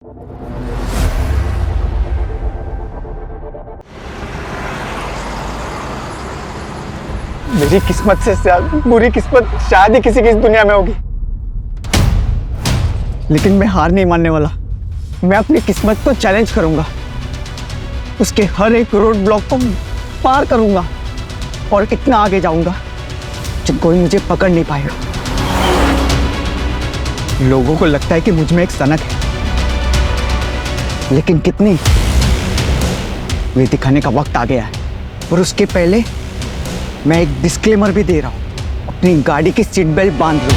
मेरी किस्मत से ज्यादा बुरी किस्मत शायद ही किसी की इस दुनिया में होगी, लेकिन मैं हार नहीं मानने वाला। मैं अपनी किस्मत को चैलेंज करूंगा, उसके हर एक रोड ब्लॉक को पार करूंगा और इतना आगे जाऊंगा जब कोई मुझे पकड़ नहीं पाएगा। लोगों को लगता है कि मुझ में एक सनक है, लेकिन कितनी, वे दिखाने का वक्त आ गया है। और उसके पहले मैं एक डिस्क्लेमर भी दे रहा हूं, अपनी गाड़ी की सीट बेल्ट बांध लो।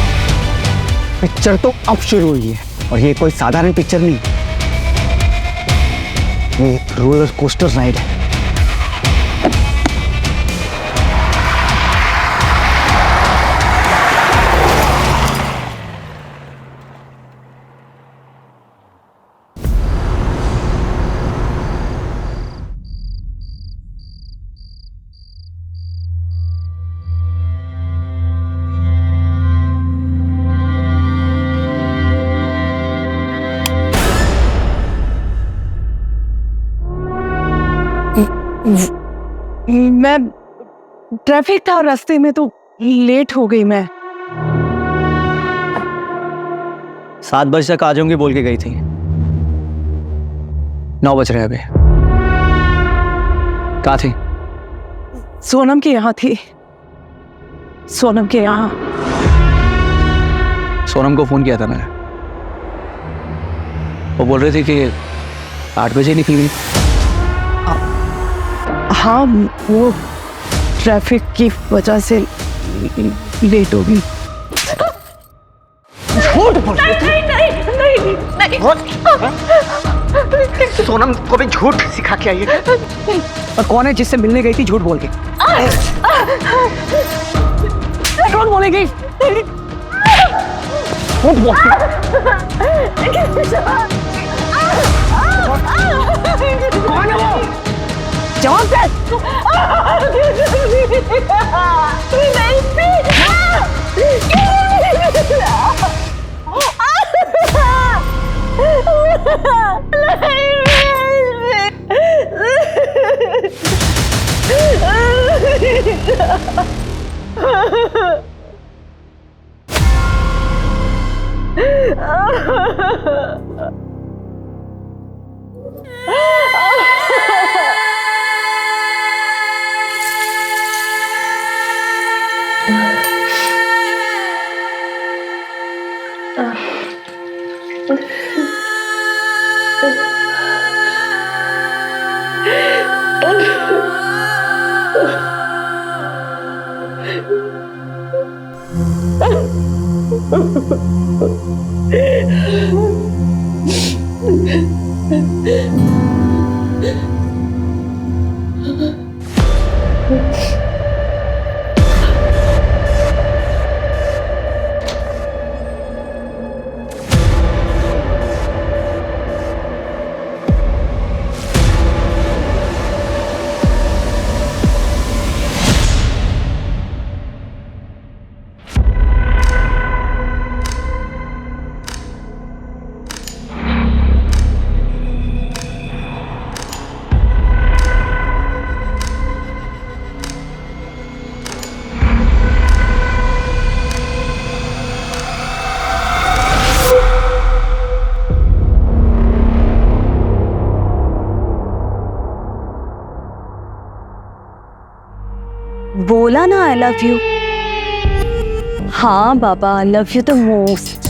पिक्चर तो अब शुरू हुई है और ये कोई साधारण पिक्चर नहीं, ये एक रोलर कोस्टर राइड है। मैं ट्रैफिक था रास्ते में तो लेट हो गई। मैं 7 बजे तक आ जाऊंगी बोल के गई थी, 9 बज रहे अभी। कहाँ थी? सोनम के यहाँ थी, सोनम के यहाँ। सोनम को फोन किया था मैंने, वो बोल रही थी कि 8 बजे निकली। हाँ, वो ट्रैफिक की वजह से लेट हो गई। नहीं। सोनम को भी झूठ सिखा के आई है। और कौन है जिससे मिलने गई थी झूठ बोल के? झूठ बोलेगी। झूठ बोल के। कौन है वो? जवाब दे। बोला ना आई लव यू। हाँ बाबा, I love you the most.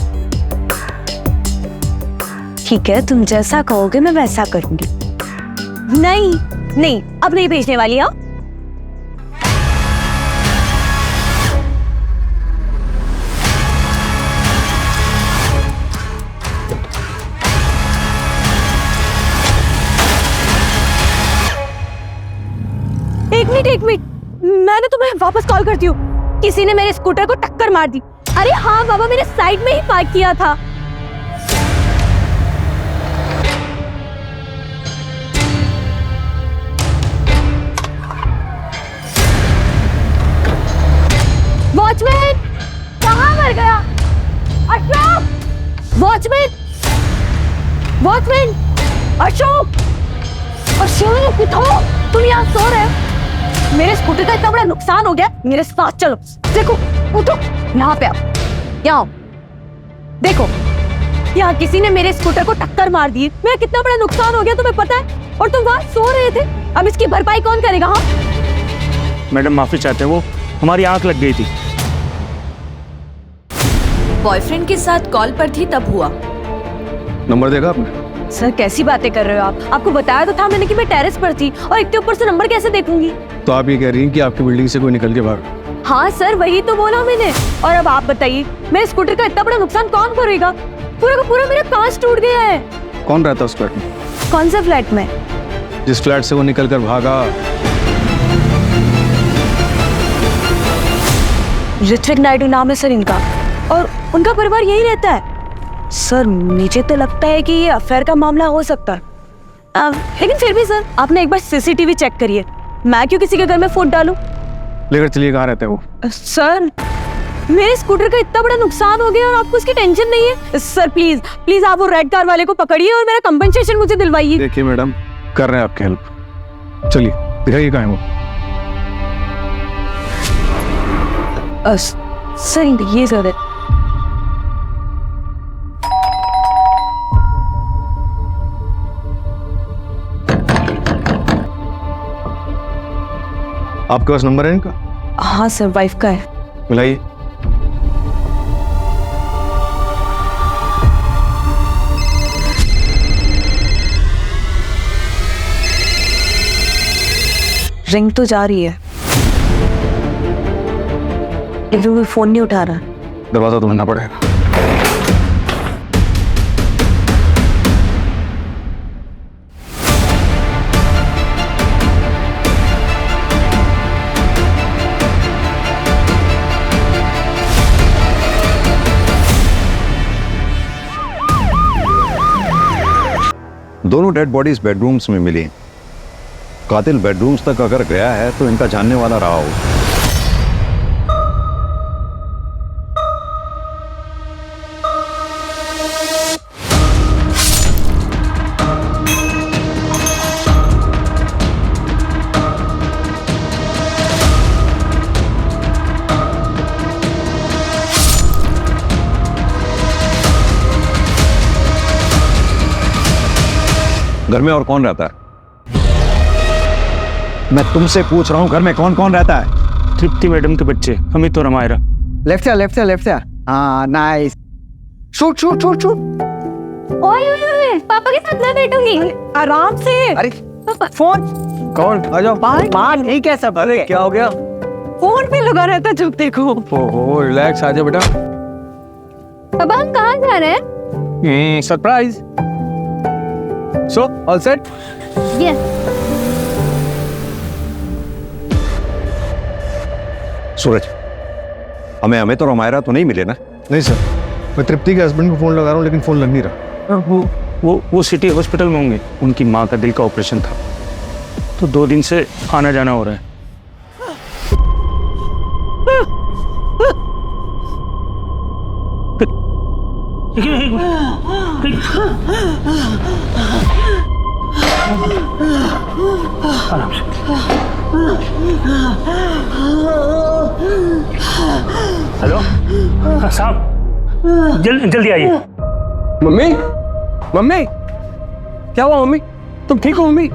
ठीक है, तुम जैसा कहोगे मैं वैसा करूंगी। नहीं नहीं, अब नहीं भेजने वाली। हाँ, एक मिनट, मैंने तुम्हें वापस कॉल करती हूँ। किसी ने मेरे स्कूटर को टक्कर मार दी। अरे हाँ बाबा, मैंने साइड में ही पार्क किया था। वॉचमैन, कहाँ मर गया? Ashraf, watchman, watchman. Minute, Ashok, Ashok उठो, तुम यहाँ सो रहे हो? मेरे स्कूटर का इतना बड़ा नुकसान हो गया, मेरे साथ चलो। देखो, उठो, यहाँ पे आओ, यहाँ आओ। देखो, यहाँ किसी ने मेरे स्कूटर को टक्कर मार दी, मेरा कितना बड़ा नुकसान हो गया तुम्हें पता है? और तुम वहाँ सो रहे थे। अब इसकी भरपाई कौन करेगा? हाँ मैडम माफी चाहते हैं, वो हमारी आंख लग गई थी। बॉयफ्रेंड के साथ कॉल पर थी तब हुआ। नंबर देखा आपने? सर, कैसी बातें कर रहे हो आप? आपको बताया तो था मैंने कि मैं टेरेस पर थी, और एक ऊपर से नंबर कैसे देखूंगी? तो आप ये कह रही हैं कि आपकी बिल्डिंग से कोई निकल के भागा? हाँ सर, वही तो बोला मैंने। और अब आप बताइए, मेरे स्कूटर का इतना बड़ा नुकसान कौन करेगा? पूरा का पूरा मेरा कांच टूट गया है। कौन रहता है उस फ्लैट में? कौन से फ्लैट में? जिस फ्लैट से वो निकल कर भागा। ऋत्विक नायडू नाम है सर इनका, और उनका परिवार यही रहता है। सर, मुझे तो लगता है कि ये अफेयर का मामला हो सकता है। लेकिन फिर भी सर, आपने एक बार सीसीटीवी चेक करिए। मैं क्यों किसी के घर में फोन डालूं? लेकर चलिए, कहाँ रहते हैं वो? सर, मेरे स्कूटर का इतना बड़ा नुकसान हो गया और आपको उसकी टेंशन नहीं है? सर प्लीज प्लीज, आप वो रेड कार वाले को पकड़िए और मेरा कंपनसेशन मुझे दिलवाइए। देखिए मैडम, कर रहे हैं आपकी हेल्प। चलिए दिखाइए कहाँ है वो। सर ये सर है। आपके पास नंबर है इनका? हाँ सर, वाइफ का है। मिलाइए। रिंग तो जा रही है, लेकिन वो फोन नहीं उठा रहा। दरवाजा तो बनना पड़ेगा। दोनों डेड बॉडीज बेडरूम्स में मिली। कातिल बेडरूम्स तक अगर गया है तो इनका जानने वाला रहा हो। घर में और कौन रहता है? मैं तुमसे पूछ रहा हूँ, घर में कौन कौन रहता है? तृप्ति मैडम के बच्चे, अमित और अमायरा। लेफ्ट से लेफ्ट से लेफ्ट से। हाँ nice. Shoot shoot shoot shoot. ओए, पापा के साथ मैं बैठूंगी। आराम से। अरे फोन कौन? आ जाओ। बाहर नहीं, कैसा? अरे क्या हो गया? फोन पे लगा रहता है जब देखो। ओहो, रिलैक्स, आ जाओ बेटा। पापा, हम कहाँ जा रहे हैं? Surprise. So all set? Yes. Suraj, हमें अमित और अमायरा तो नहीं मिले ना? नहीं सर, मैं तृप्ति के हस्बैंड को फोन लगा रहा हूँ, लेकिन फोन लग नहीं रहा। वो सिटी हॉस्पिटल में होंगे। उनकी माँ का दिल का ऑपरेशन था, तो 2 दिन से आना जाना हो रहा है। हेलो साहब, जल्दी आइए। मम्मी, मम्मी, क्या हुआ मम्मी? तुम ठीक हो मम्मी?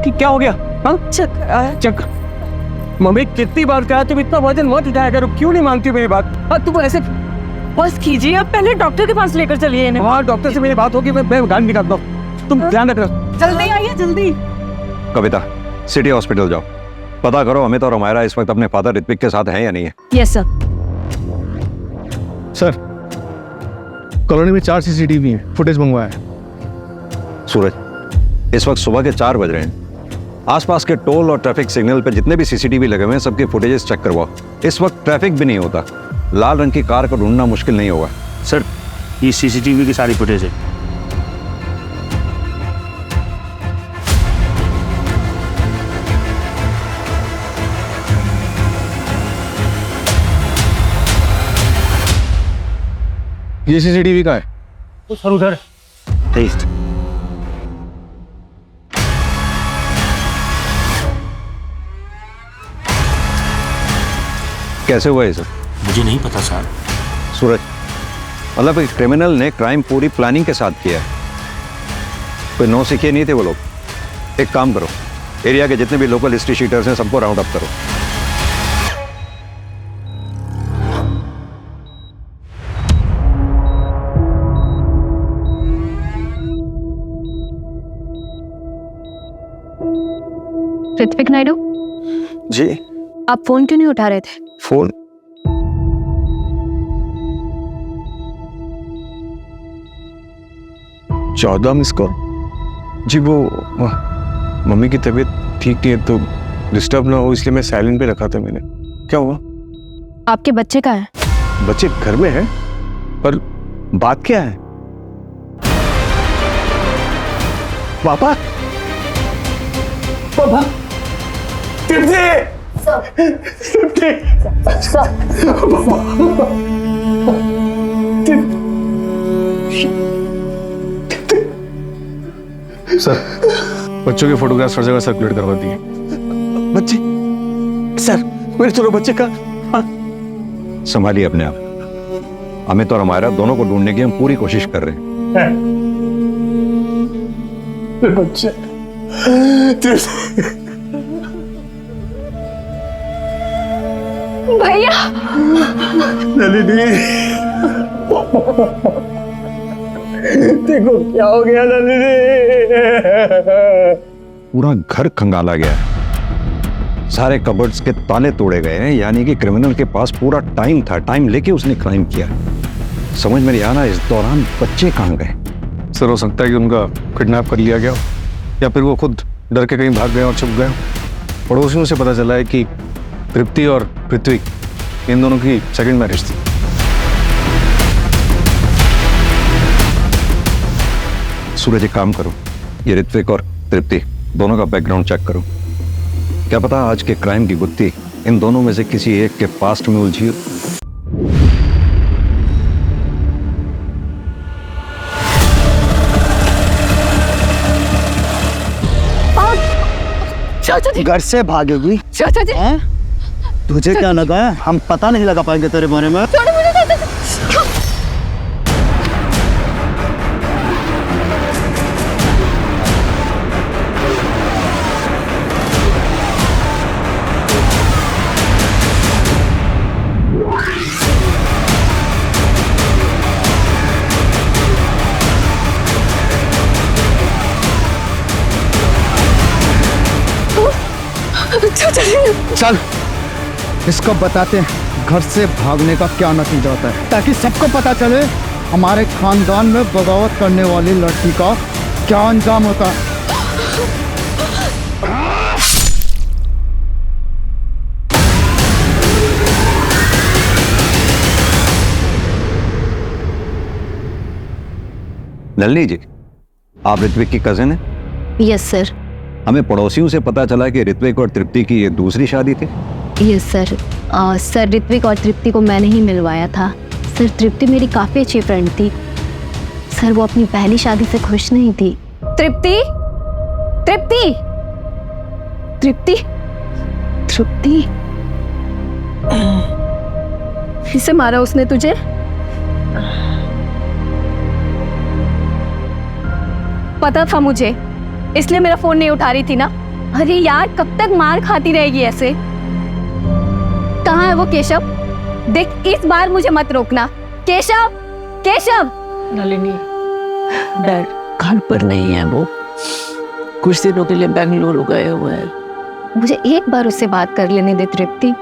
क्या हो गया? हाँ, चक्कर। मम्मी, कितनी बार कहा तुम इतना वजन मत उठाया करो, क्यों नहीं मानती मेरी बात? हाँ, तुम ऐसे बस कीजिए, आप पहले डॉक्टर के पास लेकर चलिए इन्हें। हाँ, डॉक्टर से मेरी बात होगी, मैं गाड़ी निकालता हूँ। तुम ध्यान रखो। जल्दी आइए, जल्दी। कविता, सिटी हॉस्पिटल जाओ, पता करो अमित और अमायरा इस वक्त अपने फादर ऋत्विक के साथ हैं या नहीं है। Yes sir. सर, कॉलोनी में 4 CCTV हैं, फुटेज मंगवाया है। सूरज, इस वक्त सुबह के 4 बज रहे हैं। आसपास के टोल और ट्रैफिक सिग्नल पे जितने भी CCTV लगे हुए हैं, सबके फुटेजेस चेक करवाओ। इस वक्त ट्रैफिक भी नहीं होता, लाल रंग की कार को ढूंढना मुश्किल नहीं होगा। सर, ये CCTV की सारी फुटेज है। ये CCTV का है? सर उधर। कैसे हुआ ये सब? मुझे नहीं पता सर। सूरज, मतलब एक क्रिमिनल ने क्राइम पूरी प्लानिंग के साथ किया है। कोई नौ सीखे नहीं थे वो लोग। एक काम करो, एरिया के जितने भी लोकल हिस्ट्री शीटर्स हैं सबको राउंड अप करो। ऋत्विक नायडू, जी। आप फोन क्यों नहीं उठा रहे थे? फोन? चौदह मिस कॉल। जी वो मम्मी की तबीयत ठीक नहीं है तो डिस्टर्ब ना हो इसलिए मैं साइलेंट पे रखा था मैंने। क्या हुआ? आपके बच्चे कहाँ हैं? बच्चे घर में हैं, पर बात क्या है? पापा, पापा, सर बच्चों के फोटोग्राफ्स हर जगह सर्कुलेट करवा दिए। बच्चे? सर मेरे दोनों बच्चे का? संभालिए अपने आप। अमित और हमारा दोनों को ढूंढने की हम पूरी कोशिश कर रहे हैं। बच्चे भैया, नलिनी, देखो क्या हो गया नलिनी। पूरा घर खंगाला गया है, सारे कबर्ड्स के ताले तोड़े गए हैं। यानी कि क्रिमिनल के पास पूरा टाइम था, टाइम लेके उसने क्राइम किया। समझ में नहीं आ रहा इस दौरान बच्चे कहाँ गए। सर हो सकता है कि उनका किडनैप कर लिया गया या फिर वो खुद डर के कहीं भाग गए और छुप गए। पड़ोसियों से पता चला है कि तृप्ति और पृथ्वी इन दोनों की सेकंड मैरिज थी। सूरज एक काम करो, ये ऋत्विक और तृप्ति दोनों का बैकग्राउंड चेक करो। क्या पता आज के क्राइम की गुत्थी इन दोनों में से किसी एक के पास्ट में उलझी हो। चाचा जी, घर से भागी हुई? चाचा जी, तुझे क्या लगा है हम पता नहीं लगा पाएंगे तेरे बारे में? छोड़ो मुझे चाचा जी। चाचा जी, चल इसको बताते हैं घर से भागने का क्या नतीजा होता है, ताकि सबको पता चले हमारे खानदान में बगावत करने वाली लड़की का क्या अंजाम होता है। नलिनी जी, आप ऋत्विक की कजिन है? Yes sir. हमें पड़ोसियों से पता चला कि ऋत्विक और तृप्ति की ये दूसरी शादी थी। Yes sir. सर ऋत्विक और तृप्ति को मैंने ही मिलवाया था। सर तृप्ति मेरी काफ़ी अच्छी फ्रेंड थी। सर वो अपनी पहली शादी से खुश नहीं थी। तृप्ति, तृप्ति, तृप्ति, तृप्ति, किसे मारा उसने तुझे? पता था मुझे, इसलिए मेरा फोन नहीं उठा रही थी ना। अरे यार कब तक मार खाती रहेगी ऐसे? कहाँ है वो केशव? देख इस बार मुझे मत रोकना। केशव, केशव। नलिनी, डैड घर पर नहीं है, वो कुछ दिनों के लिए बेंगलुरु गए हुए हैं। मुझे एक बार उससे बात कर लेने दे तृप्ति।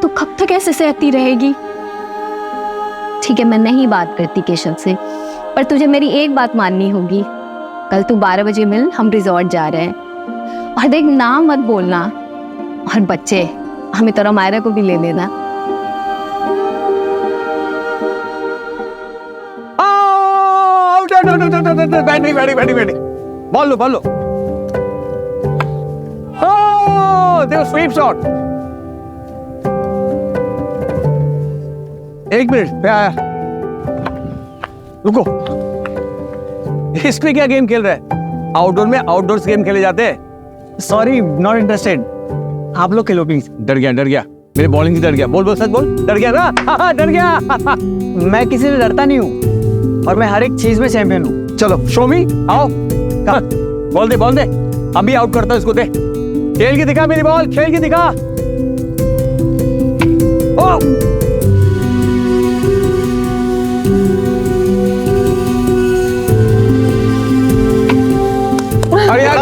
तू कब तक ऐसे सहती रहेगी? ठीक है मैं नहीं बात करती केशव से, पर तुझे मेरी एक बात माननी होगी। कल तू 12 बजे मिल, हम रिजॉर्ट जा रहे हैं। और देख नाम मत बोलना। और बच्चे हमें तो मायरा को भी ले लेना। बैठी बोल लो देखो स्वीप शॉट। एक मिनट मैं आया, रुको। इसमें क्या गेम खेल रहा है? आउटडोर में आउटडोर्स गेम खेले जाते हैं। सॉरी नॉट इंटरेस्टेड, आप लोग खेलो प्लीज। डर गया मेरे बॉलिंग से डर गया? बोल बोल सच बोल, डर गया ना? हाँ, डर गया। मैं किसी से डरता नहीं हूँ और मैं हर एक चीज में चैंपियन हूँ। चलो शो मी, आओ। बोल दे, अभी आउट करता हूं इसको। दे, खेल के दिखा मेरी बॉल, खेल के दिखा। ओ अरे यार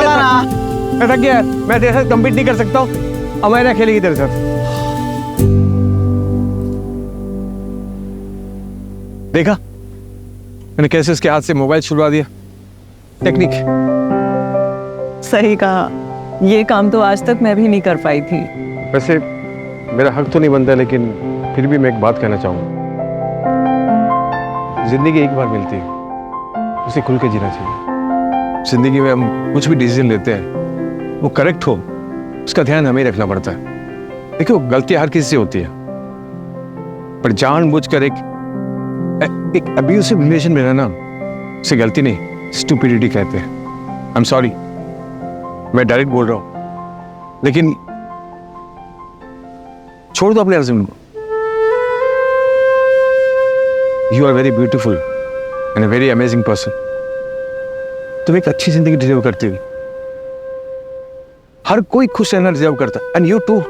मैं थक गया, मैं तेरे साथ कम्पीट नहीं कर सकता हूँ। अमायरा खेलेगी तेरे साथ। देखा मैंने कैसे उसके हाथ से मोबाइल छुड़वा दिया। टेक्निक। सही कहा, ये काम तो आज तक मैं भी नहीं कर पाई थी। वैसे मेरा हक तो नहीं बनता, लेकिन फिर भी मैं एक बात कहना चाहूँगा। जिंदगी एक बार मिलती है, उसे खुल के जीना चाहिए। जिंदगी में हम कुछ भी डिसीजन लेते हैं, वो करेक्ट हो उसका ध्यान हमें ही रखना पड़ता है। देखो गलती हर किसी से होती है, पर जानबूझकर एक अब्यूसिव रिलेशन में रहना उसे गलती नहीं, स्टूपिडिटी कहते हैं। आई एम सॉरी, मैं डायरेक्ट बोल रहा हूं, लेकिन छोड़ दो अपने हस्बैंड को। You are very beautiful and a very amazing person. तुम एक अच्छी जिंदगी डिजर्व करती हो। हर कोई खुश रहना डिजर्व करता है, एंड यू टू।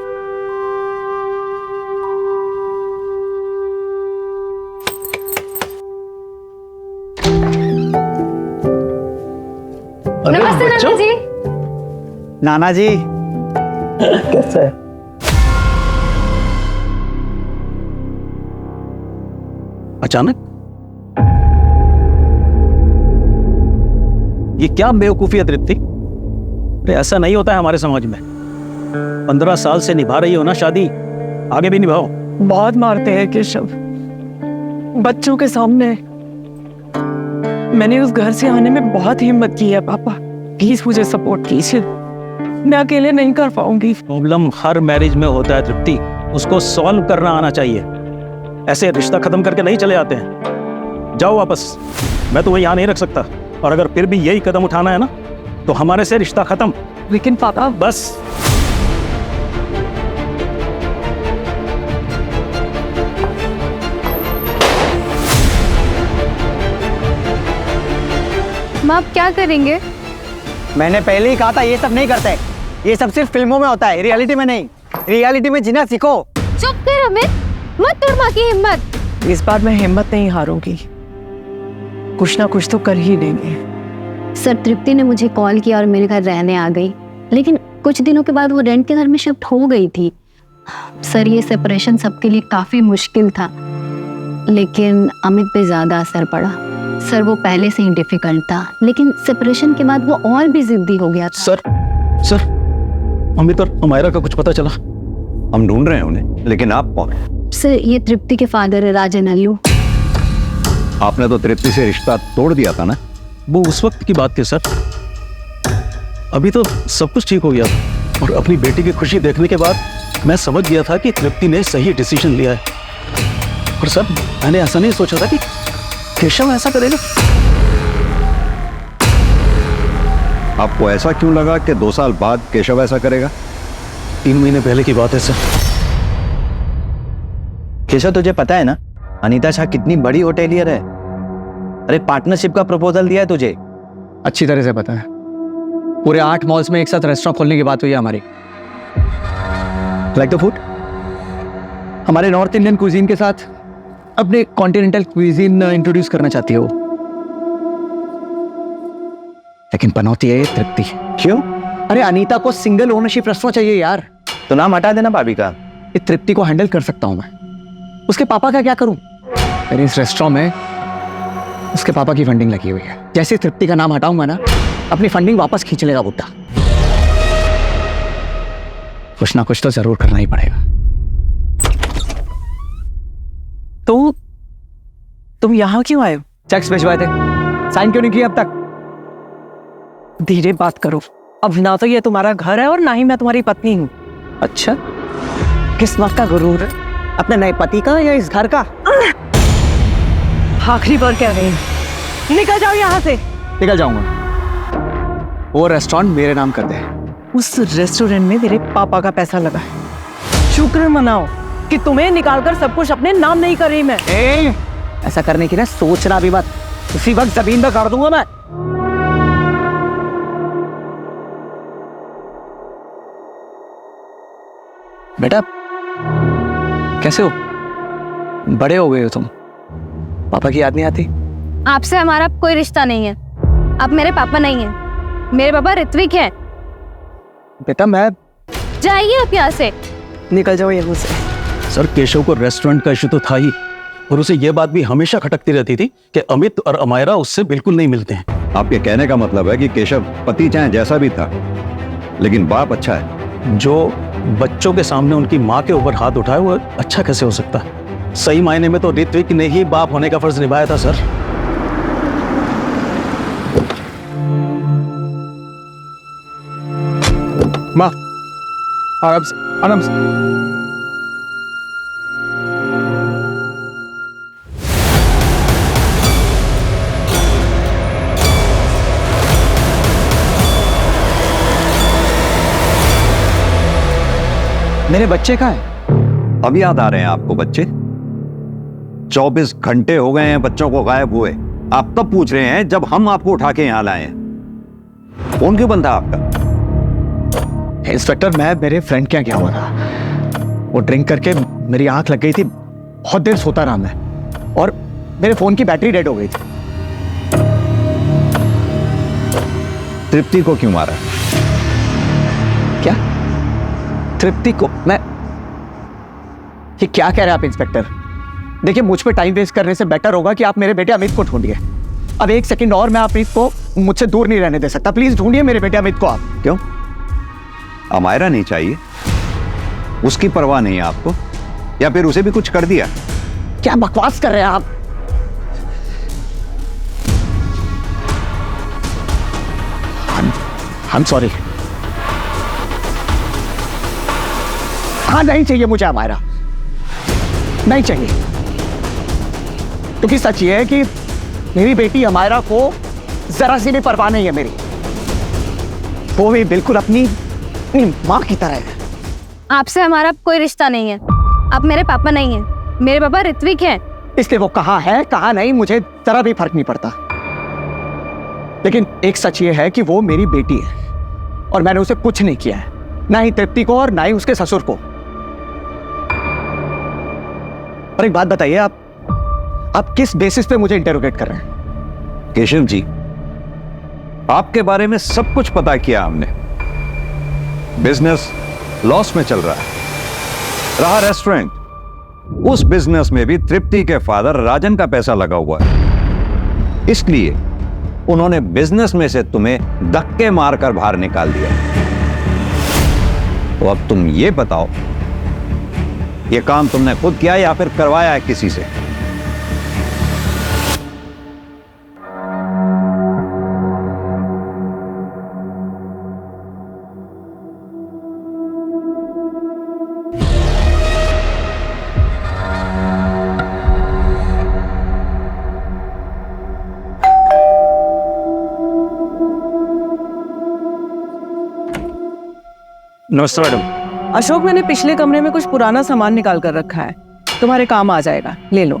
नमस्ते नाना जी। नाना जी कैसा है? अचानक ये क्या बेवकूफी है तृप्ति? अरे ऐसा नहीं होता है हमारे समाज में। 15 साल से निभा रही हो ना शादी, आगे भी निभाओ। बहुत मारते हैं केशव, बच्चों के सामने। मैंने उस घर से आने में बहुत हिम्मत की है पापा, प्लीज मुझे सपोर्ट कीजिए, मैं अकेले नहीं कर पाऊंगी। प्रॉब्लम हर मैरिज में होता है तृप्ति, उसको सॉल्व करना आना चाहिए। ऐसे रिश्ता खत्म करके नहीं चले आते हैं। जाओ वापस, मैं तुम्हें यहाँ नहीं रख सकता, और अगर फिर भी यही कदम उठाना है ना तो हमारे से रिश्ता खत्म। लेकिन पापा बस। माँ आप क्या करेंगे? मैंने पहले ही कहा था ये सब नहीं करते। ये सब सिर्फ फिल्मों में होता है, रियलिटी में नहीं। रियलिटी में जीना सीखो। चुप कर अमित, मत तोड़ माँ की हिम्मत। इस बार मैं हिम्मत नहीं हारूंगी, कुछ ना कुछ तो कर ही लेंगे। सर तृप्ति ने मुझे कॉल किया और मेरे घर रहने आ गई, लेकिन कुछ दिनों के बाद वो रेंट के घर में शिफ्ट हो गई थी। सर ये सेपरेशन सबके लिए काफी मुश्किल था, लेकिन अमित पे ज्यादा असर पड़ा। सर वो पहले से ही डिफिकल्ट था, लेकिन सेपरेशन के बाद वो और भी जिद्दी हो गया था। सर अमित और अमायरा का कुछ पता चला? हम ढूंढ रहे हैं उन्हें, लेकिन आप कौन? सर ये तृप्ति के फादर है, राजन अल्लू। आपने तो तृप्ति से रिश्ता तोड़ दिया था ना? वो उस वक्त की बात थी सर, अभी तो सब कुछ ठीक हो गया था। और अपनी बेटी की खुशी देखने के बाद मैं समझ गया था कि तृप्ति ने सही डिसीजन लिया है। और सर मैंने ऐसा नहीं सोचा था कि केशव ऐसा करेगा। आपको ऐसा क्यों लगा कि 2 साल बाद केशव ऐसा करेगा? 3 महीने पहले की बात है सर। केशव तुझे पता है ना अनीता शाह कितनी बड़ी होटेलियर है? अरे पार्टनरशिप का प्रपोजल दिया है तुझे। अच्छी तरह से पता है। पूरे 8 मॉल्स में एक साथ रेस्टोरेंट खोलने की बात हुई है हमारी। लाइक द फूड, हमारे नॉर्थ इंडियन क्विजीन के साथ अपने कॉन्टिनेंटल क्विजीन इंट्रोड्यूस करना चाहती हो। लेकिन पनौती है ये तृप्ति। क्यों? अरे अनीता को सिंगल ओनरशिप रेस्टोरेंट चाहिए यार। तो नाम हटा देना भाभी का। ये तृप्ति को हैंडल कर सकता हूं मैं, उसके पापा का क्या करूं? मेरे इस रेस्टोरेंट में उसके पापा की फंडिंग लगी हुई है। जैसे तृप्ति का नाम हटाऊंगा ना, अपनी फंडिंग वापस खींच लेगा बुड्ढा। कुछ ना कुछ तो जरूर करना ही पड़ेगा। तो तुम यहाँ क्यों आए हो? चेक्स भिजवाए थे, साइन क्यों नहीं किया अब तक? धीरे बात करो, अब ना तो ये तुम्हारा घर है और ना ही मैं तुम्हारी पत्नी हूँ। अच्छा, किस बात का गुरूर है? अपने नए पति का या इस घर का? आखिरी बार कह रही हूँ, निकल जाओ यहाँ से। निकल जाऊंगा। वो रेस्टोरेंट मेरे नाम कर दे। उस रेस्टोरेंट में मेरे पापा का पैसा लगा है, शुक्र मनाओ। कि तुम्हें निकालकर सब कुछ अपने नाम नहीं कर रही मैं। ऐसा करने की ना सोचना भी मत, उसी वक्त जमीन में गाड़ दूंगा मैं। बेटा कैसे हो? बड़े हो गए हो तुम, पापा की याद नहीं आती? आपसे हमारा कोई रिश्ता नहीं है, आप मेरे पापा नहीं हैं, मेरे पापा ऋत्विक हैं। बेटा मैं, जाइए आप यहाँ से, निकल जाओ यहाँ से। सर केशव को रेस्टोरेंट का इशू तो था ही, और उसे यह बात भी हमेशा खटकती रहती थी कि अमित और अमायरा उससे बिल्कुल नहीं मिलते हैं। आपके कहने का मतलब है कि केशव पति चाहे जैसा भी था, लेकिन बाप अच्छा है। जो बच्चों के सामने उनकी माँ के ऊपर हाथ उठाए वो अच्छा कैसे हो सकता है? सही मायने में तो ऋत्विक ने ही बाप होने का फर्ज निभाया था सर। माँ आराम से, आराम से। मेरे बच्चे कहाँ हैं? अब याद आ रहे हैं आपको बच्चे? 24 घंटे हो गए हैं बच्चों को गायब हुए। आप तब पूछ रहे हैं जब हम आपको उठा के यहां लाए हैं। फोन क्यों बंद था आपका? इंस्पेक्टर मैं मेरे फ्रेंड के यहाँ गया हुआ था, वो ड्रिंक करके मेरी आंख लग गई थी, बहुत देर सोता रहा मैं, और मेरे फोन की बैटरी डेड हो गई थी। तृप्ति को क्यों मारा? क्या तृप्ति को? मैं ये क्या कह रहे हैं आप इंस्पेक्टर? देखिए मुझ पे टाइम वेस्ट करने से बेटर होगा कि आप मेरे बेटे अमित को ढूंढिए। अब एक सेकंड और मैं अमित को मुझसे दूर नहीं रहने दे सकता। प्लीज ढूंढिए मेरे बेटे अमित को आप। क्यों? अमायरा नहीं चाहिए? उसकी परवाह नहीं है आपको, या फिर उसे भी कुछ कर दिया? क्या बकवास कर रहे हैं आप? I'm sorry। हाँ नहीं चाहिए मुझे अमायरा, नहीं चाहिए, क्योंकि सच ये है कि मेरी बेटी अमायरा को जरा सी भी परवाह नहीं है मेरी। वो भी बिल्कुल अपनी माँ की तरह है। आपसे हमारा कोई रिश्ता नहीं है, आप मेरे पापा नहीं हैं, मेरे पापा ऋत्विक हैं। इसलिए वो कहाँ है कहाँ नहीं मुझे जरा भी फर्क नहीं पड़ता, लेकिन एक सच ये है कि वो मेरी बेटी है और मैंने उसे कुछ नहीं किया है, ना ही तृप्ति को और ना ही उसके ससुर को। और एक बात बताइए, आप किस बेसिस पे मुझे इंटेरोगेट कर रहे हैं? केशव जी, आपके बारे में सब कुछ पता किया हमने। बिजनेस लॉस में चल रहा है, रहा रेस्टोरेंट, उस बिजनेस में भी तृप्ति के फादर राजन का पैसा लगा हुआ है, इसलिए उन्होंने बिजनेस में से तुम्हें धक्के मारकर बाहर निकाल दिया। तो अब तुम ये बताओ, ये काम तुमने खुद किया या फिर करवाया है किसी से? नमस्ते मैडम। अशोक मैंने पिछले कमरे में कुछ पुराना सामान निकाल कर रखा है, तुम्हारे काम आ जाएगा, ले लो।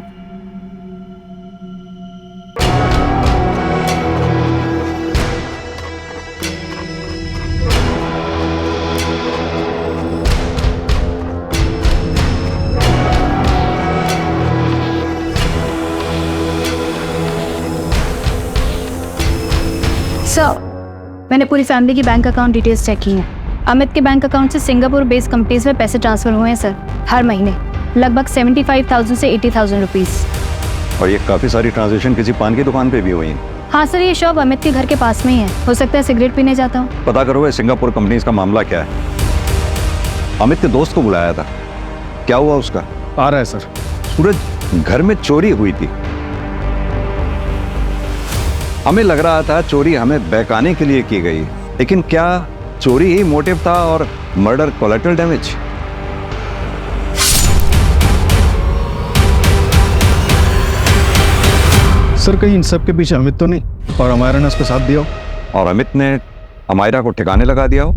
सर मैंने पूरी फैमिली की बैंक अकाउंट डिटेल्स चेक की हैं। अमित के बैंक अकाउंट से सिंगापुर बेस्ड कंपनीज में पैसे ट्रांसफर हुए हैं सर, हर महीने लगभग 75,000 से 80,000 रुपीस। और ये काफी सारी ट्रांजेक्शन किसी पान की दुकान पे भी हुई हैं। हाँ सर, ये शॉप अमित के घर के पास में ही है, हो सकता है सिगरेट पीने जाता हूँ। पता करो ये सिंगापुर कंपनीज का मामला क्या है। अमित के दोस्त को बुलाया था, क्या हुआ उसका? आ रहा है सर। सूरज, घर में चोरी हुई थी, हमें लग रहा था चोरी हमें बहकाने के लिए की गई, लेकिन क्या चोरी ही मोटिव था और मर्डर कोलैटरल डैमेज? सर कहीं इन सब के पीछे अमित तो नहीं, और अमायरा ने उसका साथ दिया हो? और अमित ने अमायरा को ठिकाने लगा दिया हो?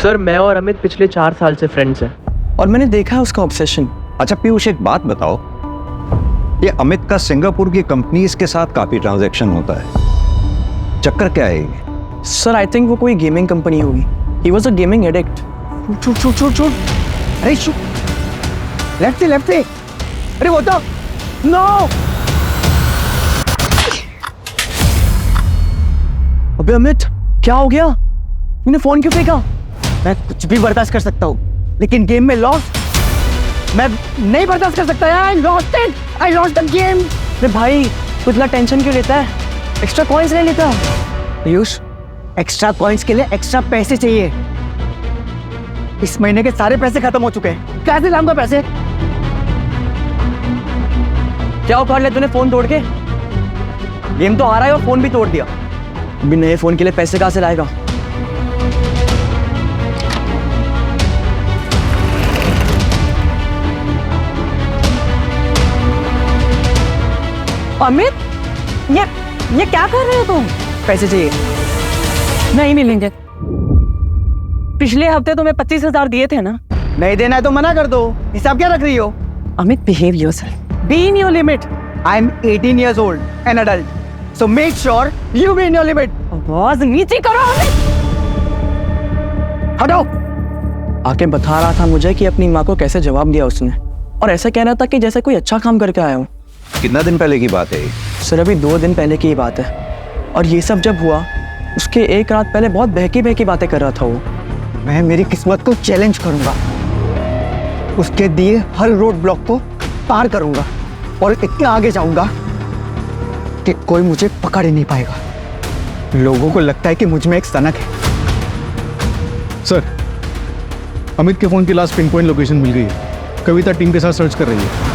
सर मैं और अमित पिछले 4 साल से फ्रेंड्स हैं और मैंने देखा है उसका ऑब्सेशन। अच्छा पीयूष, एक बात बताओ, ये अमित का सिंगापुर की कंपनीज के साथ काफी ट्रांजैक्शन होता है, चक्कर क्या है ये? सर आई थिंक वो कोई गेमिंग कंपनी होगी। He was a gaming addict. छोड़ अरे शू, लेफ्ट से अरे वो तो नो। अबे अमित क्या हो गया? तूने फोन क्यों फेंका? मैं कुछ भी बर्दाश्त कर सकता हूँ, लेकिन गेम में लॉस मैं नहीं बर्दाश्त कर सकता यार। I lost the game. अरे भाई तू इतना टेंशन क्यों लेता है? एक्स्ट्रा कॉइंस ले लेता। पीयूष, एक्स्ट्रा कॉइंस के लिए एक्स्ट्रा पैसे चाहिए। इस महीने के सारे पैसे खत्म हो चुके हैं, कैसे लाऊंगा पैसे? क्या उखाड़ लिया तूने फोन तोड़ के? गेम तो हारा है और फोन भी तोड़ दिया। अभी नए फोन के लिए पैसे कहां से लाएगा? अमित, ये क्या कर रहे हो तुम? पैसे चाहिए। नहीं मिलेंगे। पिछले हफ्ते तुम्हें 25,000 दिए थे ना? नहीं देना है तो मना कर दो। हिसाब क्या रख रही हो? Amit behave yourself, be in your limit. I am 18 years old, an adult, so make sure you be in your limit. आवाज नीचे करो अमित। हटो। आके बता रहा था मुझे कि अपनी माँ को कैसे जवाब दिया उसने, और ऐसा कह रहा था कि जैसे कोई अच्छा काम करके आया हूँ। कितना दिन पहले की बात है ये? सर अभी 2 दिन पहले की ही बात है, और ये सब जब हुआ उसके 1 रात पहले बहुत बहकी बातें कर रहा था वो। मैं मेरी किस्मत को चैलेंज करूंगा, उसके दिए हर रोड ब्लॉक को पार करूंगा और इतना आगे जाऊंगा कि कोई मुझे पकड़ ही नहीं पाएगा। लोगों को लगता है कि मुझ में एक सनक है। सर, अमित के फोन की लास्ट पिन पॉइंट लोकेशन मिल गई है। कविता टीम के साथ सर्च कर रही है।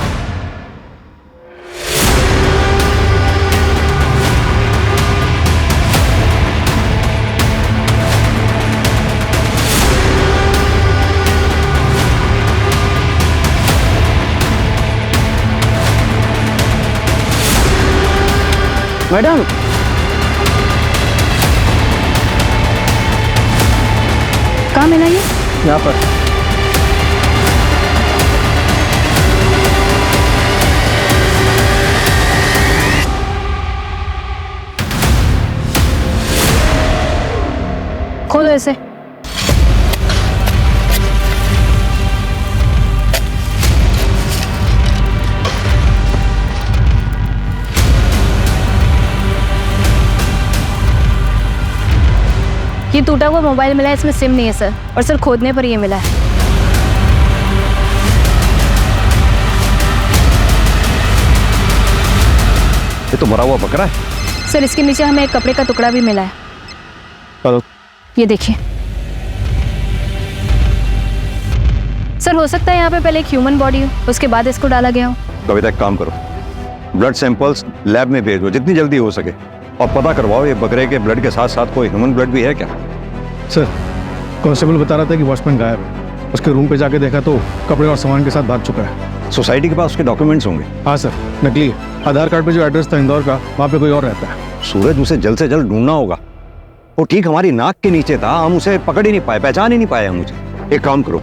मैडम कहाँ मिला ये? यहाँ पर। खोलो ऐसे। ये टूटा हुआ मोबाइल मिला है, इसमें सिम नहीं है सर, और सर खोदने पर ये मिला है। ये तो मरा हुआ बकरा है। सर इसके नीचे हमें एक कपड़े का टुकड़ा भी मिला है। हेलो, ये देखिए सर, हो सकता है यहाँ पे पहले एक ह्यूमन बॉडी हो, उसके बाद इसको डाला गया हो। कविता एक काम करो, ब्लड सैंपल्स लैब में भेज दो जितनी जल्दी हो सके, और पता करवाओ ये बकरे के ब्लड के साथ साथ कोई ह्यूमन ब्लड भी है क्या? सर कांस्टेबल बता रहा था कि वॉचमैन गायब है। उसके रूम पे जाके देखा तो कपड़े और सामान के साथ भाग चुका है। सोसाइटी के पास उसके डॉक्यूमेंट्स होंगे? हाँ सर, नकली है। आधार कार्ड पे जो एड्रेस था इंदौर का, वहाँ पे कोई और रहता है। सूरज, उसे जल्द से जल्द ढूंढना होगा। वो ठीक हमारी नाक के नीचे था, हम उसे पकड़ ही नहीं पाए, पहचान ही नहीं पाया मुझे। एक काम करो,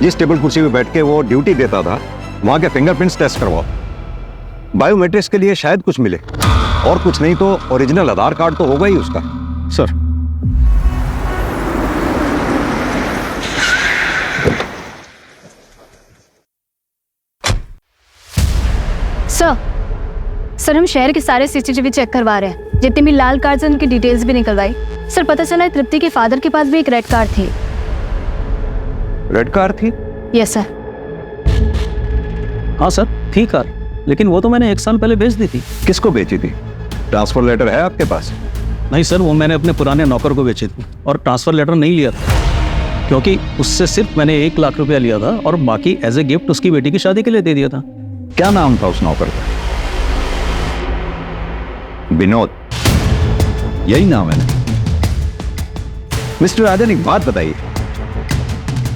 जिस टेबल कुर्सी पे बैठ के वो ड्यूटी देता था वहाँ के फिंगरप्रिंट्स टेस्ट करवाओ। बायोमेट्रिक्स के लिए शायद कुछ मिले, और कुछ नहीं तो ओरिजिनल आधार कार्ड तो होगा ही उसका। सर सर हम शहर के सारे सीसीटीवी चेक करवा रहे हैं, जितने भी लाल कार्ड हैं उनकी डिटेल्स भी निकलवाई। सर पता चला है तृप्ति के फादर के पास भी एक रेड कार थी। रेड कार थी? Yes sir. हाँ सर, थी कार, लेकिन वो तो मैंने 1 साल पहले बेच दी थी। किसको बेची थी? ट्रांसफर लेटर है आपके पास? नहीं सर, वो मैंने अपने पुराने नौकर को बेची थी, और ट्रांसफर लेटर नहीं लिया था, क्योंकि उससे सिर्फ मैंने 1 लाख रुपया लिया था और बाकी एज ए गिफ्ट उसकी बेटी की शादी के लिए दे दिया था। क्या नाम था उस नौकर का? विनोद, यही नाम है ना? मिस्टर राजन, एक बात बताइए,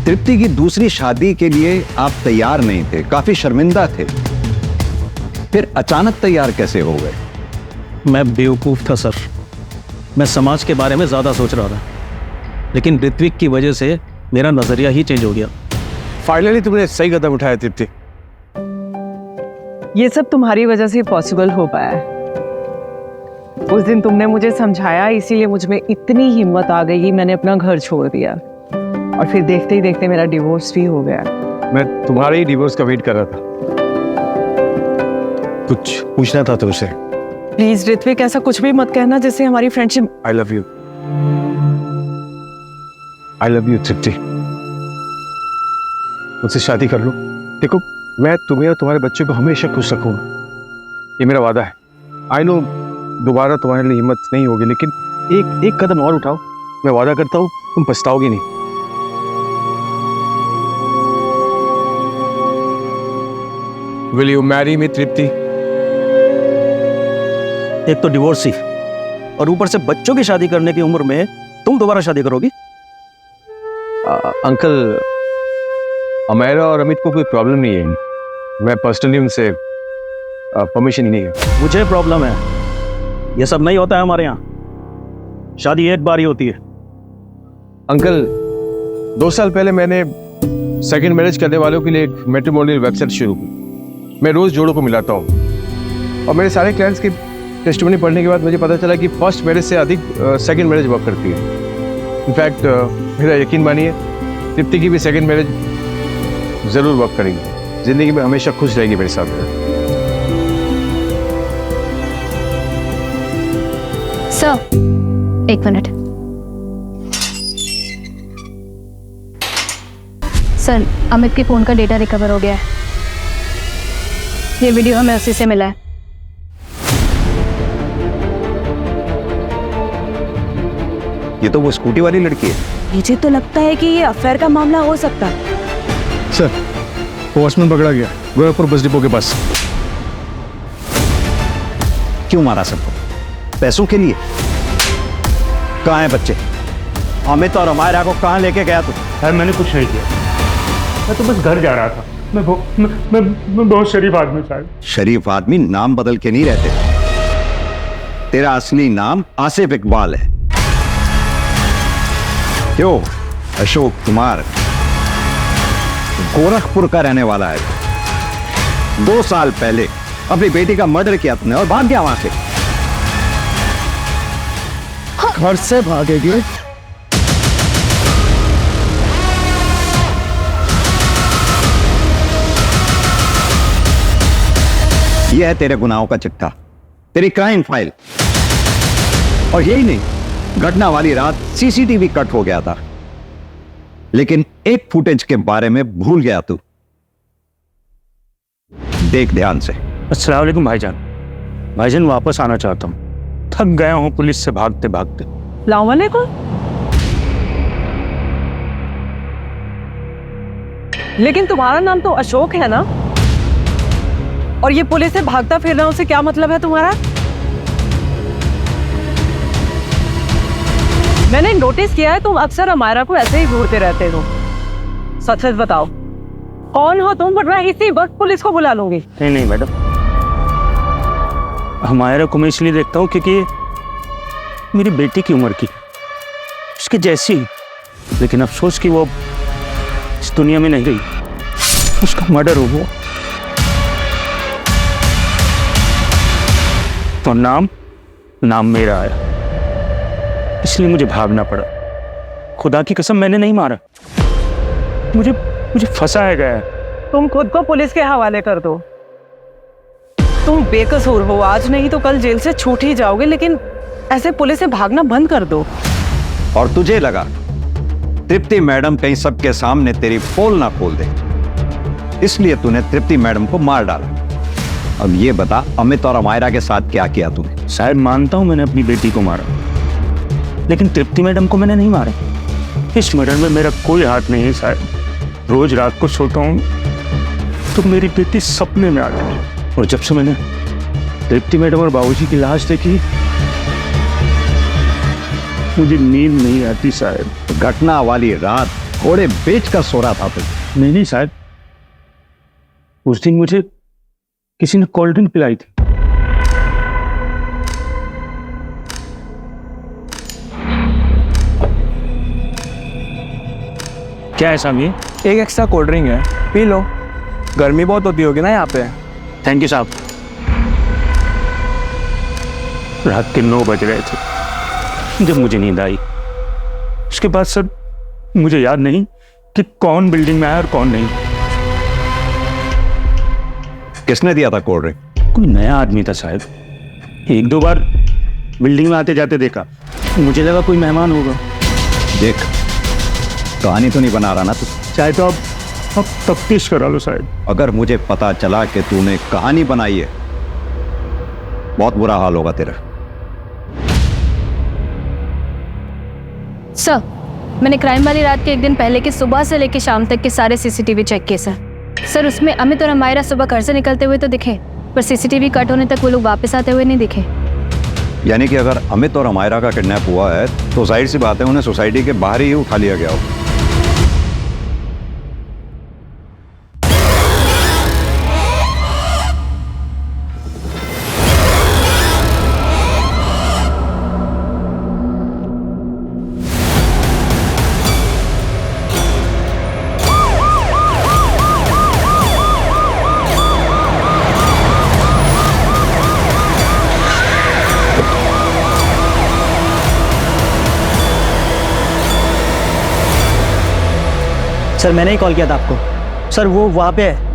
तृप्ति की दूसरी शादी के लिए आप तैयार नहीं थे, काफी शर्मिंदा थे, फिर अचानक तैयार कैसे हो गए? मैं बेवकूफ था सर, मैं समाज के बारे में ज्यादा सोच रहा था, लेकिन ऋत्विक की वजह से मेरा नजरिया ही चेंज हो गया। फाइनली तुमने सही कदम उठाया तृप्ति। ये सब तुम्हारी वजह से पॉसिबल हो पाया है। उस दिन तुमने मुझे समझाया, इसीलिए मुझ में इतनी हिम्मत आ गई कि मैंने अपना घर छोड़ दिया, और फिर देखते ही देखते मेरा डिवोर्स भी हो गया। मैं तुम्हारे ही डिवोर्स का वेट कर रहा था। कुछ पूछना था तुमसे। प्लीज ऋत्विक, ऐसा कुछ भी मत कहना जिससे हमारी friendship. I love you. I love you Tripti. मुझसे शादी कर लो। देखो, मैं तुम्हें और तुम्हारे बच्चों को हमेशा खुश रखूंगा, ये मेरा वादा है। आई नो दोबारा तुम्हारे लिए हिम्मत नहीं होगी, लेकिन एक कदम और उठाओ। मैं वादा करता हूँ तुम पछताओगी नहीं। Will you marry me, तृप्ति? एक तो डिवोर्सी और ऊपर से बच्चों की शादी करने की उम्र में तुम दोबारा शादी करोगी? अंकल, अमेरा और अमित को कोई प्रॉब्लम नहीं है। मैं पर्सनली उनसे परमिशन ही नहीं है। मुझे प्रॉब्लम है। ये सब नहीं होता है हमारे यहाँ। शादी एक बार ही होती है। अंकल, 2 साल पहले मैंने सेकंड मैरिज करने वालों के लिए एक मैट्रिमोनियल वेबसाइट शुरू की। मैं रोज जोड़ों को मिलाता हूँ, और मेरे सारे क्लाइंट्स की टेस्टिमनी पढ़ने के बाद मुझे पता चला कि फर्स्ट मैरिज से अधिक सेकंड मैरिज वर्क करती है। इनफैक्ट मेरा यकीन मानिए, तृप्ति की भी सेकंड मैरिज जरूर वर्क करेगी। जिंदगी में हमेशा खुश रहेगी मेरे साथ। Sir, 1 minute. सर, अमित के फोन का डेटा रिकवर हो गया है। ये वीडियो हमें उसी से मिला है। ये तो वो स्कूटी वाली लड़की है। मुझे तो लगता है कि ये अफेयर का मामला हो सकता है। सर, वॉचमैन पकड़ा गया गोरखपुर बस डिपो के पास। क्यों मारा सबको? पैसों के लिए? कहाँ हैं बच्चे? अमित और अमायरा को कहाँ लेके गया तू? यार मैंने कुछ नहीं किया, मैं तो बस घर जा रहा था। मैं बहुत शरीफ आदमी था। शरीफ आदमी नाम बदल के नहीं रहते। तेरा असली नाम आसिफ इकबाल है। क्यों? अशोक कुमार गोरखपुर का रहने वाला है। 2 साल पहले अपनी बेटी का मर्डर किया तुमने और भाग गया वहां से। घर से भागेगी? यह है तेरे गुनाहों का चिट्ठा, तेरी क्राइम फाइल। और यही नहीं, घटना वाली रात सीसीटीवी कट हो गया था, लेकिन एक फुटेज के बारे में भूल गया तू। देख ध्यान से। अस्सलाम वालेकुम भाईजान। भाईजान वापस आना चाहता हूँ, थक गया हूँ पुलिस से भागते भागते। अस्सलाम वालेकुम। लेकिन तुम्हारा नाम तो अशोक है ना? और ये पुलिस से भागता फिरना, उससे क्या मतलब है तुम्हारा? मैंने नोटिस किया है तुम अक्सर अमायरा को ऐसे ही घूरते रहते हो। सच सच बताओ, कौन हो तुम? वरना इसी वक्त पुलिस को बुला लूंगी। नहीं मैडम, अमायरा को मैं इसलिए देखता हूँ क्योंकि मेरी बेटी की उम्र की, उसके जैसी। लेकिन अफसोस कि वो इस दुनिया में नहीं रही, उसका मर्डर हो गया। तो नाम मेरा आया, इसलिए मुझे भागना पड़ा। खुदा की कसम, मैंने नहीं मारा, मुझे फंसाया गया है। तुम खुद को पुलिस के हवाले कर दो। तुम बेकसूर हो, आज नहीं तो कल जेल से छूट ही जाओगे, लेकिन ऐसे पुलिस से भागना बंद कर दो। और तुझे लगा तृप्ति मैडम कहीं सबके सामने तेरी पोल ना खोल दे, इसलिए तूने तृप्ति मैडम को मार डाला। अब ये बता, अमित और अमायरा के साथ क्या किया तूने? शायद मानता हूं मैंने अपनी बेटी को मारा, लेकिन तृप्ति मैडम को मैंने नहीं मारा। इस मर्डर में मेरा कोई हाथ नहीं है साहब। रोज रात को सोता हूं तो मेरी बेटी सपने में आती है, और जब से मैंने तृप्ति मैडम और बाबूजी की लाश देखी, मुझे नींद नहीं आती साहब। घटना वाली रात घोड़े बेच कर सो रहा था तू? नहीं साहब, उस दिन मुझे किसी ने कोल्ड ड्रिंक पिलाई थी। क्या है साहब ये? एक एक्स्ट्रा कोल्ड ड्रिंक है, पी लो। गर्मी बहुत होती होगी ना यहाँ पे। थैंक यू साहब। रात के 9 बज रहे थे जब मुझे नींद आई। उसके बाद सर मुझे याद नहीं कि कौन बिल्डिंग में आया और कौन नहीं। किसने दिया था कोल्ड ड्रिंक? कोई नया आदमी था शायद, 1-2 बार बिल्डिंग में आते जाते देखा, मुझे लगा कोई मेहमान होगा। देख, कहानी तो नहीं बना रहा ना तू? चाहे तो अब तफ्तीश करा लो साहब। अगर मुझे पता चला कि तूने कहानी बनाई है, बहुत बुरा हाल होगा तेरा। सर, मैंने क्राइम वाली रात के एक दिन पहले की सुबह से लेकर शाम तक के सारे सीसीटीवी चेक किए सर। सर, उसमें अमित और अमायरा सुबह घर से निकलते हुए तो दिखे, पर सीसीटीवी कट होने तक वो लोग वापस आते हुए नहीं दिखे। यानी कि अगर अमित और अमायरा का किडनैप हुआ है तो जाहिर सी बात है उन्हें सोसाइटी के बाहर ही उठा लिया गया हो। सर मैंने ही कॉल किया था आपको। सर वो वहां पे है।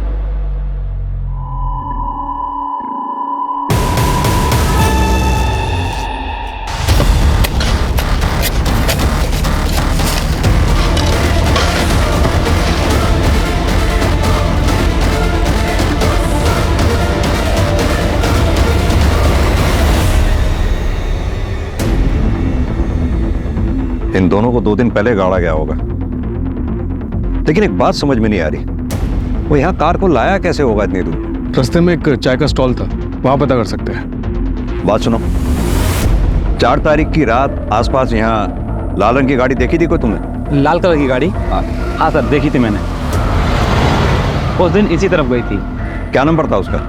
इन दोनों को 2 दिन पहले गाड़ा गया होगा, लेकिन एक बात समझ में नहीं आ रही, वो यहाँ कार को लाया कैसे होगा इतनी दूर? रास्ते में एक चाय का स्टॉल था, वहां पता कर सकते हैं। बात सुनो, 4 तारीख की रात आसपास यहाँ लाल रंग की गाड़ी देखी थी कोई तुमने? लाल कलर की गाड़ी? हाँ सर, देखी थी मैंने। उस दिन इसी तरफ गई थी। क्या नंबर था उसका?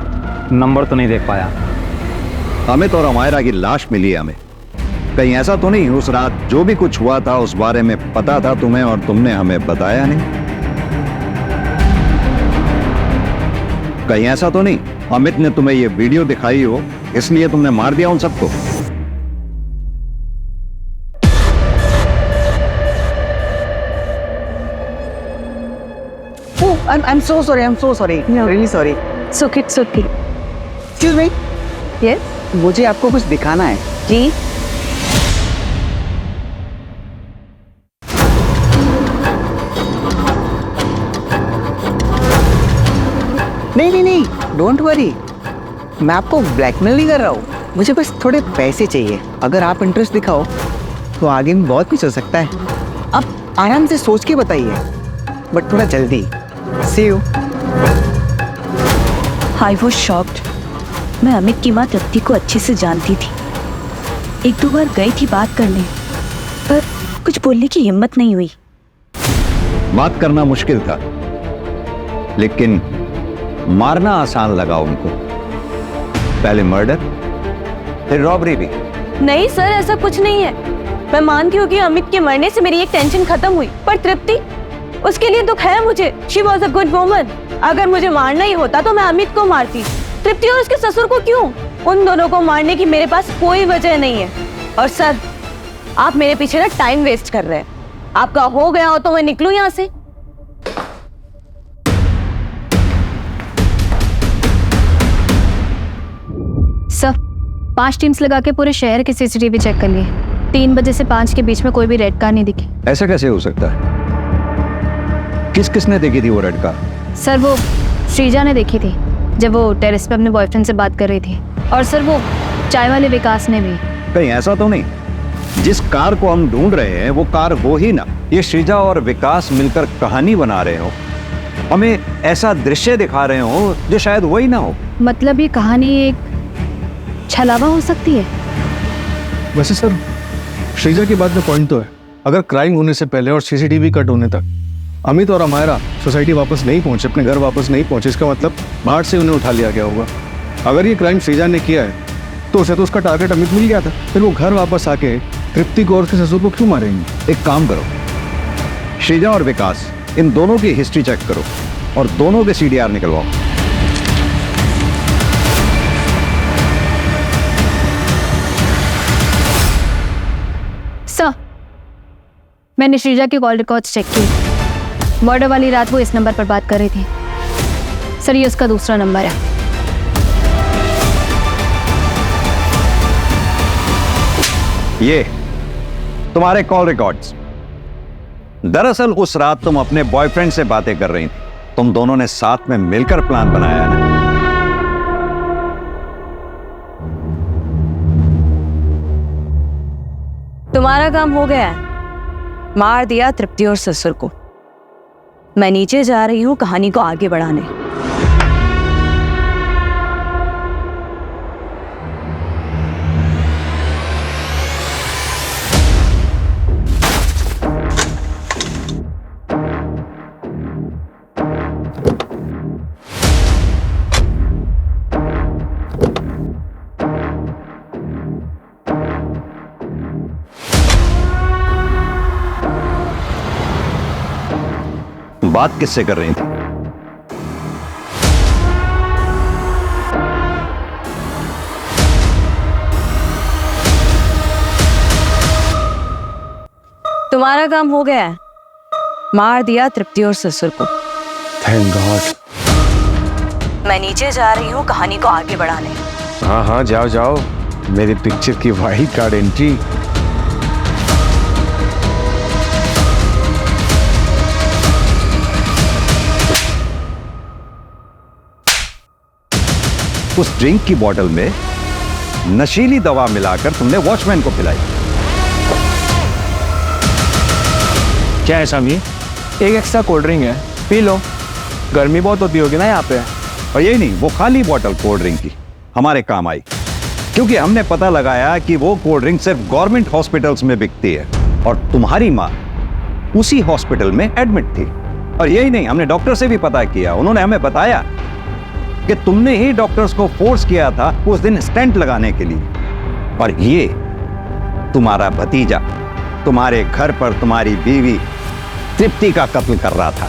नंबर तो नहीं देख पाया। अमित और अमायरा की लाश मिली है हमें। कहीं ऐसा तो नहीं उस रात जो भी कुछ हुआ था उस बारे में पता था तुम्हें और तुमने हमें बताया नहीं? कहीं ऐसा तो नहीं अमित ने तुम्हें ये वीडियो दिखाई हो इसलिए तुमने मार दिया उन सबको? I'm so sorry. Really sorry. It's okay. Excuse me. Yes? मुझे आपको कुछ दिखाना है। जी। नहीं, डोंट वरी, मैं आपको ब्लैकमेल नहीं कर रहा हूँ, मुझे बस थोड़े पैसे चाहिए। अगर आप इंटरेस्ट दिखाओ तो आगे में बहुत कुछ हो सकता है। आप आराम से सोच के बताइए, बट थोड़ा जल्दी। See you. I was shocked. मैं अमित की माँ तृप्ति को अच्छे से जानती थी। 1-2 बार गई थी बात करने, पर कुछ बोलने की हिम्मत नहीं हुई। बात करना मुश्किल था, लेकिन मारना आसान लगा उनको। पहले मर्डर, फिर रॉबरी भी। नहीं सर, ऐसा कुछ नहीं है। मैं मानती हूँ कि अमित के मरने से मेरी एक टेंशन खत्म हुई, पर तृप्ति, उसके लिए दुख है मुझे। She was a good woman. अगर मुझे मारना ही होता तो मैं अमित को मारती। तृप्ति और उसके ससुर को क्यों? उन दोनों को मारने की मेरे पास कोई वजह नहीं है। और सर, आप मेरे पीछे ना टाइम वेस्ट कर रहे हैं। आपका हो गया हो तो मैं निकलूं यहाँ से। सर, 5 टीम्स लगा के पूरे शहर के सीसीटीवी चेक कर लिए। 3 बजे से 5 के बीच में कोई भी रेड कार नहीं दिखी। ऐसा कैसे हो सकता है? किसने देखी थी वो रेड कार? सर, वो श्रीजा ने देखी थी जब वो टेरेस पे अपने बॉयफ्रेंड से बात कर रही थी। और सर, वो चाय वाले विकास ने भी। कहीं ऐसा तो नहीं जिस कार को हम ढूंढ रहे हैं वो कार वो ही ना, ये श्रीजा और विकास मिलकर कहानी बना रहे हो, हमें ऐसा दृश्य दिखा रहे हो जो शायद वही ना हो? मतलब ये कहानी एक छलावा हो सकती है। वैसे सर, श्रीजा की बात में पॉइंट तो है। अगर क्राइम होने से पहले और सीसीटीवी कट होने तक अमित और अमायरा सोसाइटी वापस नहीं पहुंचे, अपने घर वापस नहीं पहुंचे, इसका मतलब बाहर से उन्हें उठा लिया गया होगा। अगर ये क्राइम श्रीजा ने किया है तो उसे तो उसका टारगेट अमित मिल गया था, फिर वो घर वापस आके तृप्ति को और उसके ससुर को क्यों मारेंगे? एक काम करो, श्रीजा और विकास इन दोनों की हिस्ट्री चेक करो और दोनों के सीडीआर निकलवाओ। सर, मैंने श्रीजा के कॉल रिकॉर्ड्स चेक किए। मर्डर वाली रात वो इस नंबर पर बात कर रही थी। सर, ये उसका दूसरा नंबर है। ये तुम्हारे कॉल रिकॉर्ड्स। दरअसल उस रात तुम अपने बॉयफ्रेंड से बातें कर रही थी। तुम दोनों ने साथ में मिलकर प्लान बनाया ना? तुम्हारा काम हो गया है। मार दिया तृप्ति और ससुर को। मैं नीचे जा रही हूँ कहानी को आगे बढ़ाने। बात किससे कर रही थी? तुम्हारा काम हो गया है। मार दिया तृप्ति और ससुर को। Thank God. मैं नीचे जा रही हूँ कहानी को आगे बढ़ाने। हाँ हाँ, जाओ जाओ। मेरी पिक्चर की वाइट कार्ड एंट्री। उस ड्रिंक की बोतल में नशीली दवा मिलाकर तुमने वॉचमैन को पिलाई। क्या है साहब ये? एक एक्स्ट्रा कोल्ड ड्रिंक है, पी लो। गर्मी बहुत होती होगी ना यहाँ पे। और यही नहीं, वो खाली बोतल कोल्ड ड्रिंक की हमारे काम आई, क्योंकि हमने पता लगाया कि वो कोल्ड ड्रिंक सिर्फ गवर्नमेंट हॉस्पिटल्स में बिकती है और तुम्हारी माँ उसी हॉस्पिटल में एडमिट थी। और यही नहीं, हमने डॉक्टर से भी पता किया। उन्होंने हमें बताया कि तुमने ही डॉक्टर्स को फोर्स किया था उस दिन स्टेंट लगाने के लिए। और ये तुम्हारा भतीजा तुम्हारे घर पर तुम्हारी बीवी तृप्ति का कत्ल कर रहा था।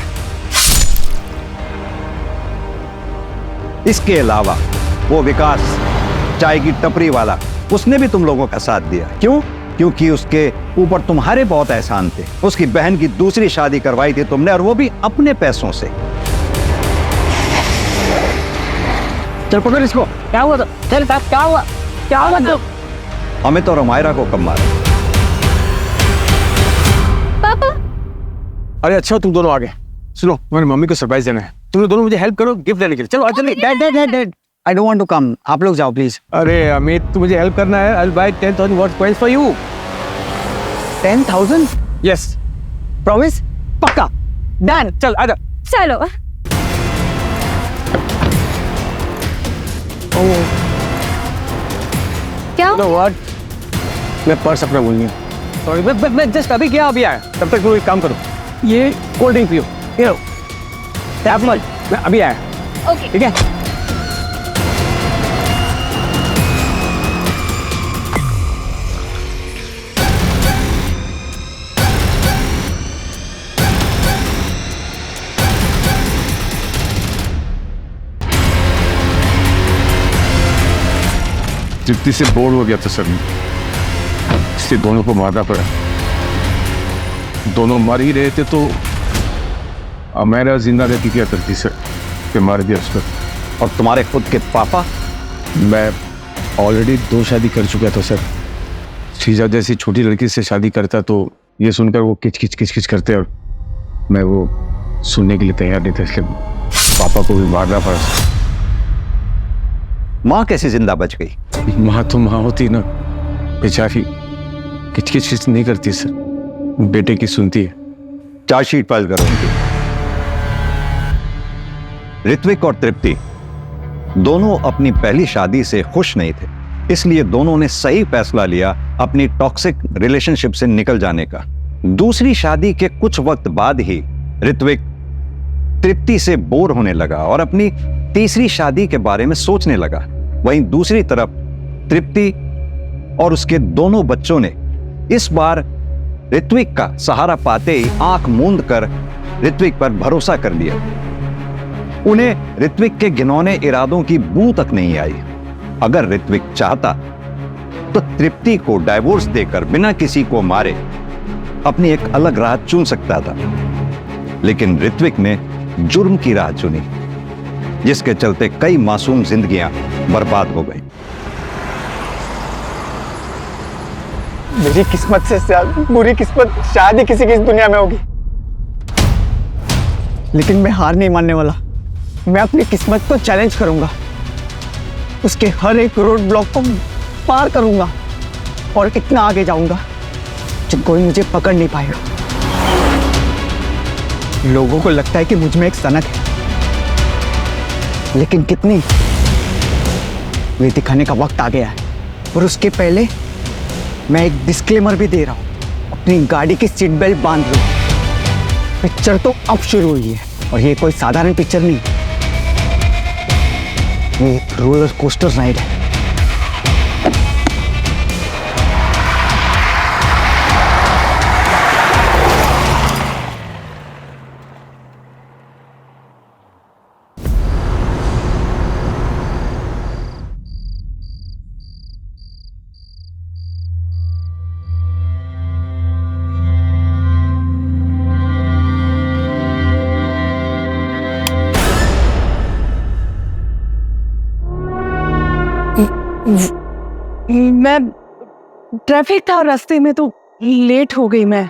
इसके अलावा वो विकास चाय की टपरी वाला, उसने भी तुम लोगों का साथ दिया। क्यों? क्योंकि उसके ऊपर तुम्हारे बहुत एहसान थे। उसकी बहन की दूसरी शादी करवाई थी तुमने, और वो भी अपने पैसों से। चल पकड़ इसको। क्या हुआ? चल साहब, क्या हुआ? क्या हुआ? तो अमित और अमायरा को कब मारा? पापा, अरे अच्छा तुम दोनों आ गए। सुनो, तुम्हारी मम्मी को सरप्राइज देना है। तुम लोग दोनों मुझे हेल्प करो गिफ्ट देने के लिए। चलो आ चलो। Dad, I don't want to come. आप लोग जाओ प्लीज। अरे अमित, तू मुझे हेल्प करना है। I will buy 10,000 worth coins for you. 10,000? Yes, promise? पक्का? डन। चल आजा। चलो। क्या? नो व्हाट, मैं पर्स अपना भूल गया। सॉरी, मैं जस्ट अभी क्या अभी आया। तब तक तुम एक काम करो, ये कोल्ड ड्रिंक पियो। ये लो, टैप मत। मैं अभी आया। ओके। ठीक है। तृप्ति से बोर हो गया था सर, इसलिए दोनों को मारना पड़ा। दोनों मर ही रहे थे तो अमेरा जिंदा रहती क्या करती सर, कि मार दिया उसको। और तुम्हारे खुद के पापा? मैं ऑलरेडी 2 शादी कर चुका था सर। श्रीजा जैसी छोटी लड़की से शादी करता तो ये सुनकर वो किच करते, और मैं वो सुनने के लिए तैयार नहीं था, इसलिए पापा को भी मारना पड़ा। माँ कैसे जिंदा बच गई? माँ तो माँ होती ना, बेचारी किच नहीं करती सर, बेटे की सुनती है। चार्जशीट फाइल करो उनकी। ऋत्विक और तृप्ति दोनों अपनी पहली शादी से खुश नहीं थे, इसलिए दोनों ने सही फैसला लिया अपनी टॉक्सिक रिलेशनशिप से निकल जाने का। दूसरी शादी के कुछ वक्त बाद ही ऋत्विक तृप्ति से बोर होने लगा और अपनी तीसरी शादी के बारे में सोचने लगा। वहीं दूसरी तरफ तृप्ति और उसके दोनों बच्चों ने इस बार ऋत्विक का सहारा पाते ही आंख मूंद कर ऋत्विक पर भरोसा कर लिया। उन्हें ऋत्विक के घिनौने इरादों की बू तक नहीं आई। अगर ऋत्विक चाहता तो तृप्ति को डाइवोर्स देकर बिना किसी को मारे अपनी एक अलग राह चुन सकता था, लेकिन ऋत्विक ने जुर्म की राह चुनी, जिसके चलते कई मासूम जिंदगियां बर्बाद हो गई। मेरी किस्मत से ज्यादा बुरी किस्मत शायद ही किसी की इस दुनिया में होगी, लेकिन मैं हार नहीं मानने वाला। मैं अपनी किस्मत को चैलेंज करूंगा, उसके हर एक रोड ब्लॉक को पार करूंगा और इतना आगे जाऊंगा कि कोई मुझे पकड़ नहीं पाएगा। लोगों को लगता है कि मुझ में एक सनक है, लेकिन कितनी, ये दिखाने का वक्त आ गया है। और उसके पहले मैं एक डिस्क्लेमर भी दे रहा हूं, अपनी गाड़ी की सीट बेल्ट बांध लो। पिक्चर तो अब शुरू हुई है और ये कोई साधारण पिक्चर नहीं, ये एक रोलर कोस्टर राइड है। मैं ट्रैफिक था रास्ते में तो लेट हो गई। मैं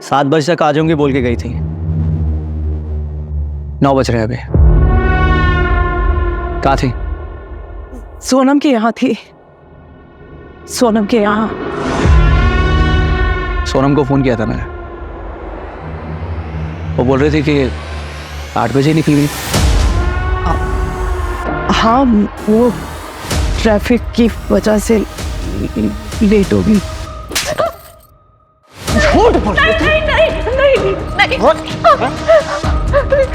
7 बजे तक आ जाऊंगी बोल के गई थी। 9 बज रहे हैं अभी। कहाँ थी? सोनम के यहाँ थी। सोनम के यहाँ। सोनम को फोन किया था मैंने, वो बोल रहे थे कि 8 बजे निकल गई। हाँ, वो ट्रैफिक की वजह से लेट हो गई। झूठ बोल रही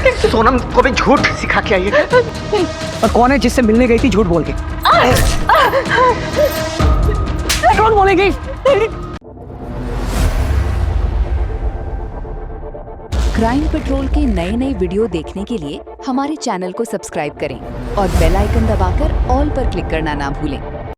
थी। सोनम को भी झूठ सिखा के आई है। और कौन है जिससे मिलने गई थी झूठ बोल के? कौन बोलेगी? क्राइम पेट्रोल के नए नए वीडियो देखने के लिए हमारे चैनल को सब्सक्राइब करें और बेल आइकन दबाकर ऑल पर क्लिक करना ना भूलें।